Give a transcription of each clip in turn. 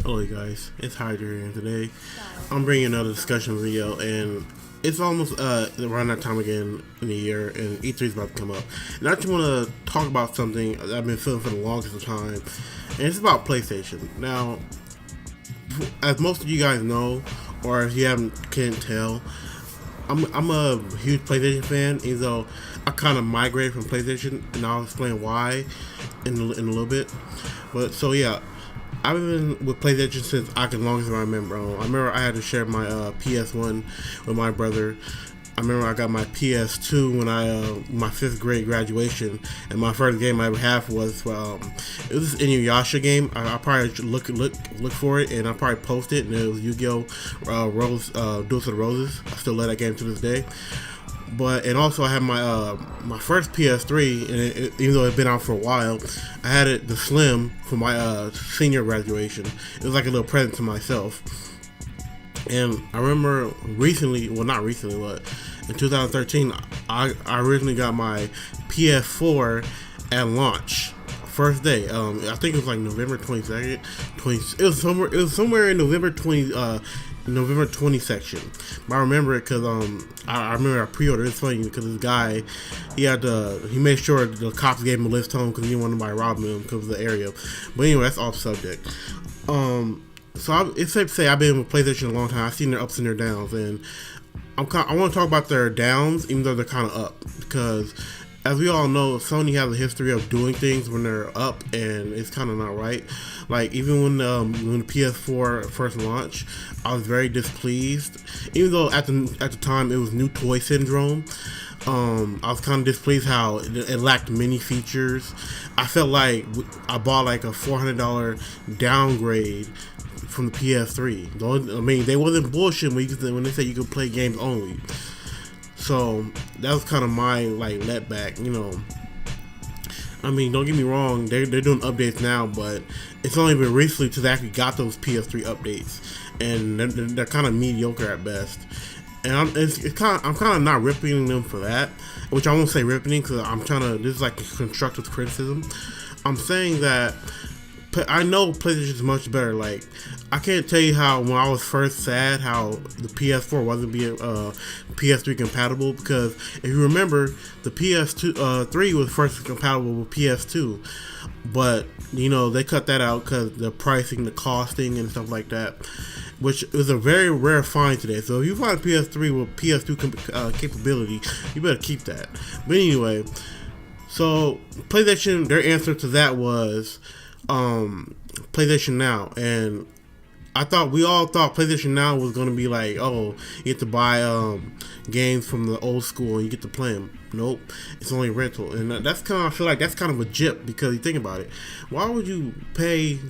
Hello you guys, it's Hydra here, and today I'm bringing another discussion video, and it's almost around that time again in the year, and E3 is about to come up. And I just want to talk about something that I've been feeling for the longest time, and it's about PlayStation. Now, as most of you guys know, or if you can't tell, I'm a huge PlayStation fan, even though I kind of migrated from PlayStation, and I'll explain why in a little bit. But so yeah, I've been with PlayStation since I can longest remember. I remember I had to share my PS1 with my brother. I remember I got my PS2 when my 5th grade graduation, and my first game I ever had was it was this Inuyasha game. I probably look for it, and I probably post it, and it was Yu-Gi-Oh! Duels of the Roses. I still love that game to this day. And also I had my first PS3, and even though it's been out for a while, I had the Slim for my senior graduation. It was like a little present to myself. And I remember recently, well not recently, but in 2013, I originally got my PS4 at launch. First day, I think it was like November 22nd. It was somewhere in November 20 section. But I remember it because I remember I pre-ordered. It's funny because this guy, he made sure the cops gave him a lift home because he didn't want anybody robbing him because of the area. But anyway, that's off subject. It's safe to say I've been with PlayStation a long time. I've seen their ups and their downs, and I want to talk about their downs, even though they're kind of up, because as we all know, Sony has a history of doing things when they're up, and it's kind of not right. Like, even when the PS4 first launched, I was very displeased. Even though at the time it was new toy syndrome, I was kind of displeased how it lacked many features. I felt like I bought like a $400 downgrade from the PS3. I mean, they wasn't bullshit when they said you could play games only. So that was kind of my letback, I mean, don't get me wrong, they're doing updates now, but it's only been recently till they actually got those PS3 updates, and they're kind of mediocre at best. And I'm kind of not ripping them for that, which I won't say ripping because this is like a constructive criticism. I'm saying that I know PlayStation is much better. Like, I can't tell you how when I was first sad how the PS4 wasn't being PS3 compatible, because if you remember, the PS3 was first compatible with PS2, but they cut that out because the pricing, the costing, and stuff like that, which is a very rare find today. So if you find a PS3 with PS2 capability, you better keep that. But anyway, so PlayStation, their answer to that was PlayStation Now, and we all thought PlayStation Now was going to be like, oh, you get to buy games from the old school and you get to play them. Nope, it's only rental, and I feel like that's kind of a jip, because you think about it. Why would you pay a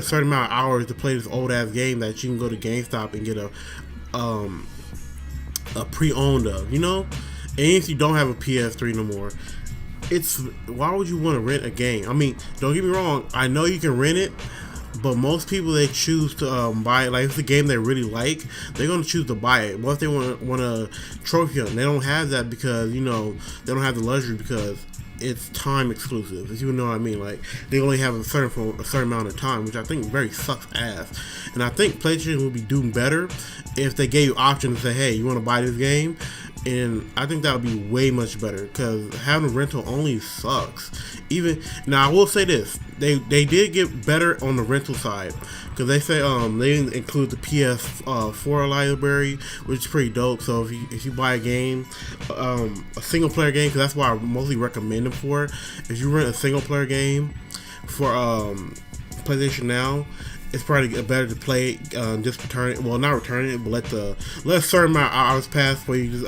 certain amount of hours to play this old ass game that you can go to GameStop and get a pre-owned of, And if you don't have a PS3 no more, why would you want to rent a game? I mean, don't get me wrong, I know you can rent it, but most people, they choose to buy it. Like, if it's a game they really like, they're going to choose to buy it. What if they want a trophy hunt? They don't have that because, they don't have the luxury, because it's time exclusive, if you know what I mean. Like, they only have a certain amount of time, which I think very sucks ass. And I think PlayStation would be doing better if they gave you options to say, hey, you want to buy this game? And I think that would be way much better, because having rental only sucks. Now, I will say this: they did get better on the rental side, because they say they include the PS4 library, which is pretty dope. So if you buy a game, a single player game, because that's what I mostly recommend them for. If you rent a single player game for PlayStation Now, it's probably better to play just return it. Well, not return it, but let a certain amount of hours pass where you just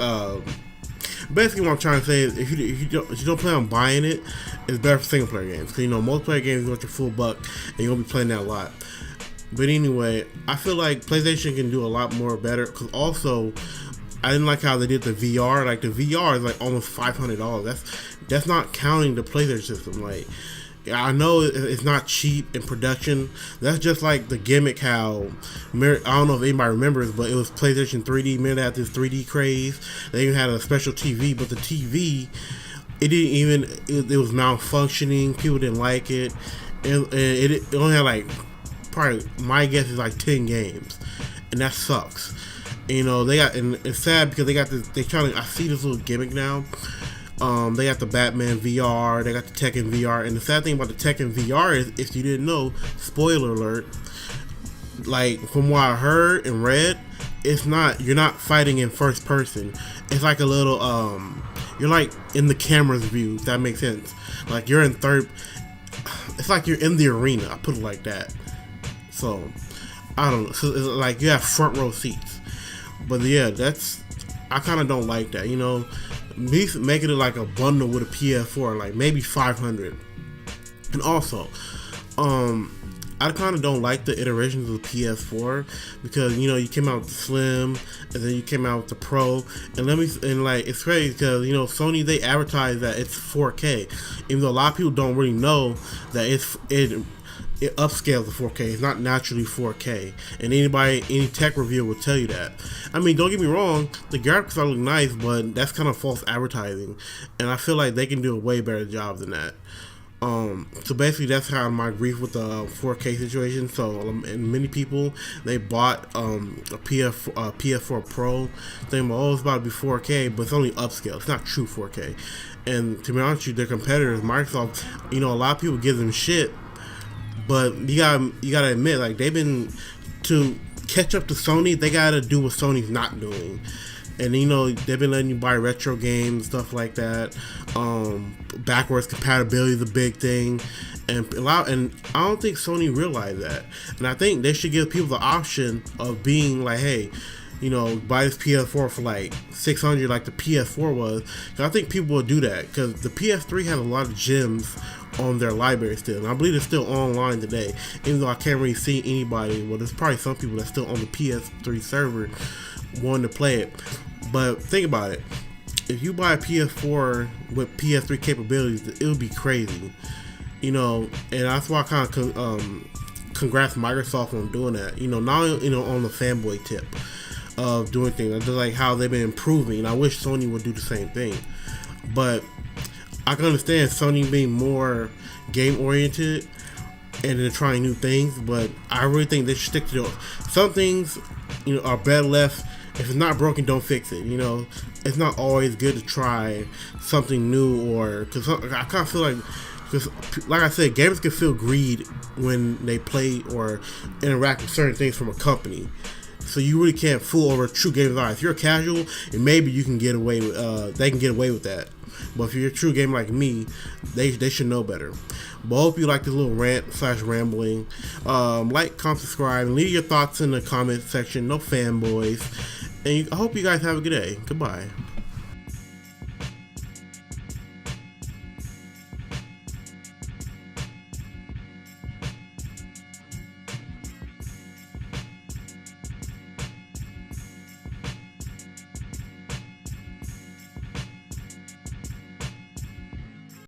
basically what I'm trying to say is if you don't plan on buying it, it's better for single player games, because multiplayer games you want your full buck and you're gonna be playing that a lot. But anyway, I feel like PlayStation can do a lot more better, because also I didn't like how they did the VR. Like, the VR is like almost $500. That's not counting the PlayStation system. Like, I know it's not cheap in production. That's just like the gimmick how, I don't know if anybody remembers, but it was PlayStation 3D. Remember that this 3D craze? They even had a special TV, but the TV, it was malfunctioning. People didn't like it. It only had like probably, my guess is like 10 games, and that sucks. You know, they got, and it's sad because they got this. They trying to. I see this little gimmick now. They got the Batman VR, they got the Tekken VR, and the sad thing about the Tekken VR is, if you didn't know, spoiler alert, like from what I heard and read, it's not, you're not fighting in first person. It's like a little, you're like in the camera's view, if that makes sense. Like you're in third, it's like you're in the arena, I put it like that. So, I don't know, so it's like you have front row seats. But yeah, I kind of don't like that, you know. Making it like a bundle with a PS4, like maybe $500. And also, I kind of don't like the iterations of the PS4 because, you know, you came out with the Slim and then you came out with the Pro, and like it's crazy because, you know, Sony, they advertise that it's 4K, even though a lot of people don't really know that it upscales to 4K. It's not naturally 4K, and any tech reviewer will tell you that. I mean, don't get me wrong, the graphics are look nice, but that's kind of false advertising, and I feel like they can do a way better job than that. So basically, that's kind of my grief with the 4K situation. So, and many people, they bought a PS4 Pro, thinking, oh, it's about to be 4K, but it's only upscale. It's not true 4K. And to be honest with you, their competitors, Microsoft, you know, a lot of people give them shit. But you gotta admit, like, they've been, to catch up to Sony, they gotta do what Sony's not doing. And, you know, they've been letting you buy retro games, stuff like that. Backwards compatibility is a big thing. And I don't think Sony realized that. And I think they should give people the option of being like, hey, you know, buy this PS4 for like $600 like the PS4 was. Cause I think people will do that because the PS3 has a lot of gems on their library still, and I believe it's still online today, even though I can't really see anybody. Well, there's probably some people that's still on the PS3 server wanting to play it. But think about it, if you buy a PS4 with PS3 capabilities, it would be crazy, you know. And that's why I kind of congrats Microsoft on doing that, you know. Now, you know, on the fanboy tip of doing things, just like how they've been improving, and I wish Sony would do the same thing. But I can understand Sony being more game oriented and then trying new things, but I really think they should stick to those. Some things, you know, are better left. If it's not broken, don't fix it. You know, it's not always good to try something new, or because I kind of feel like, because like I said, gamers can feel greed when they play or interact with certain things from a company. So you really can't fool over true gamers' eyes. If you're a casual, and maybe you can get away with, they can get away with that. But if you're a true gamer like me, they should know better. But I hope you like this little rant / rambling. Like, comment, subscribe, and leave your thoughts in the comment section. No fanboys. And I hope you guys have a good day. Goodbye.